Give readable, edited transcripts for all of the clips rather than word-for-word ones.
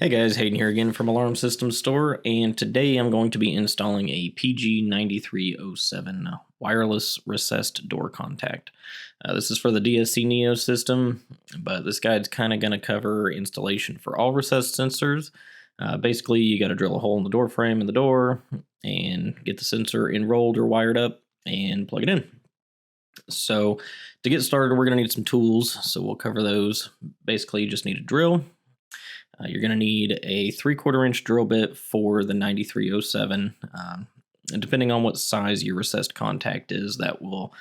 Hey guys, Hayden here again from Alarm Systems Store, and today I'm going to be installing a PG9307 wireless recessed door contact. This is for the DSC Neo system, but this guide's kind of going to cover installation for all recessed sensors. Basically, you got to drill a hole in the door frame in the door and get the sensor enrolled or wired up and plug it in. So to get started, we're going to need some tools, so we'll cover those. Basically, you just need a drill. You're going to need a 3/4 inch drill bit for the 9307. And depending on what size your recessed contact is, that will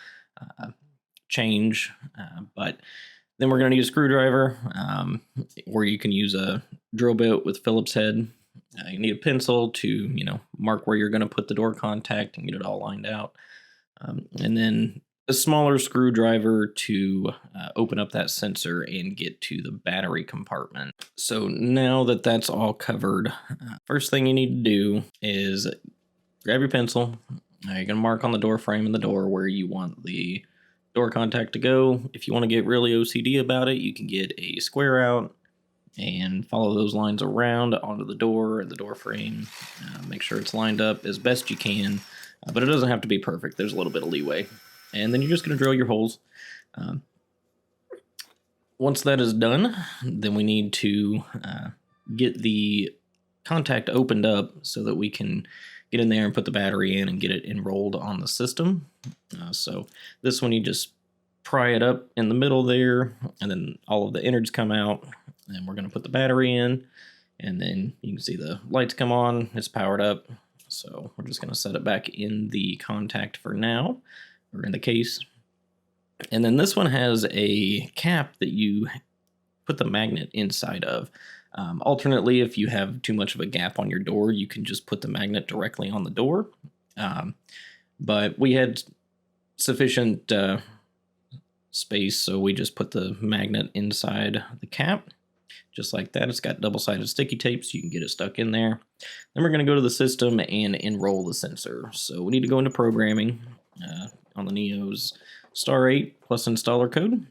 change. But then we're going to need a screwdriver, or you can use a drill bit with Phillips head. You need a pencil to, mark where you're going to put the door contact and get it all lined out. And then a smaller screwdriver to open up that sensor and get to the battery compartment. So now that that's all covered, first thing you need to do is grab your pencil. You're going to mark on the door frame and the door where you want the door contact to go. If you want to get really OCD about it, you can get a square out and follow those lines around onto the door and the door frame. Make sure it's lined up as best you can, but it doesn't have to be perfect. There's a little bit of leeway. And then you're just going to drill your holes. Once that is done, then we need to get the contact opened up so that we can get in there and put the battery in and get it enrolled on the system. So this one, you just pry it up in the middle there, and then all of the innards come out, and we're going to put the battery in, and then you can see the lights come on. It's powered up. So we're just going to set it back in the contact for now, or in the case. And then this one has a cap that you put the magnet inside of. Alternately, if you have too much of a gap on your door, you can just put the magnet directly on the door. But we had sufficient space, so we just put the magnet inside the cap, just like that. It's got double-sided sticky tape, so you can get it stuck in there. Then we're going to go to the system and enroll the sensor. So we need to go into programming. On the Neo's star 8 plus installer code,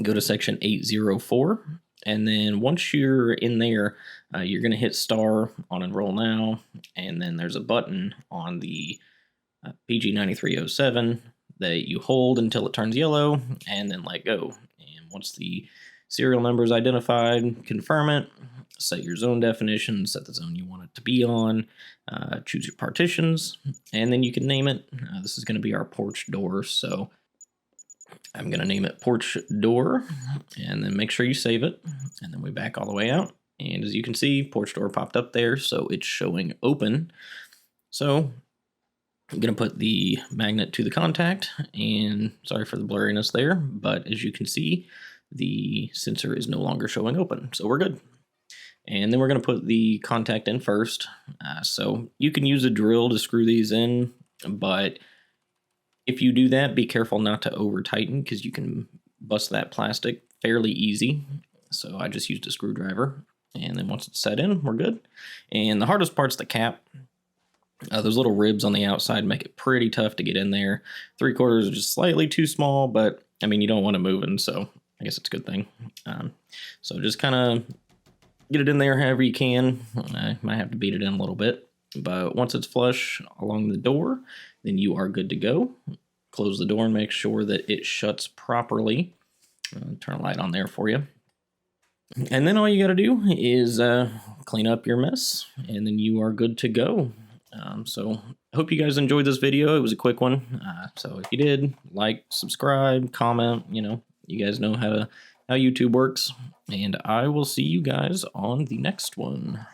go to section 804, and then once you're in there, you're going to hit star on enroll now, and then there's a button on the PG9307 that you hold until it turns yellow and then let go. And once the serial number is identified, confirm it, set your zone definition, set the zone you want it to be on, choose your partitions, and then you can name it. This is going to be our porch door, so I'm going to name it porch door, and then make sure you save it, and then we back all the way out. And as you can see, porch door popped up there, so it's showing open. So I'm going to put the magnet to the contact, and sorry for the blurriness there, but as you can see, the sensor is no longer showing open, so we're good. And then we're going to put the contact in first. So you can use a drill to screw these in, but if you do that, be careful not to over tighten because you can bust that plastic fairly easy. So I just used a screwdriver, and then once it's set in, we're good. And the hardest part's the cap. Those little ribs on the outside make it pretty tough to get in there. 3/4 is just slightly too small, but I mean, you don't want it moving, so I guess it's a good thing. So just kind of get it in there however you can. I might have to beat it in a little bit, but once it's flush along the door, then you are good to go. Close the door and make sure that it shuts properly. Turn a light on there for you. And then all you got to do is clean up your mess, and then you are good to go. So I hope you guys enjoyed this video. It was a quick one. So if you did, like, subscribe, comment, you guys know how YouTube works, and I will see you guys on the next one.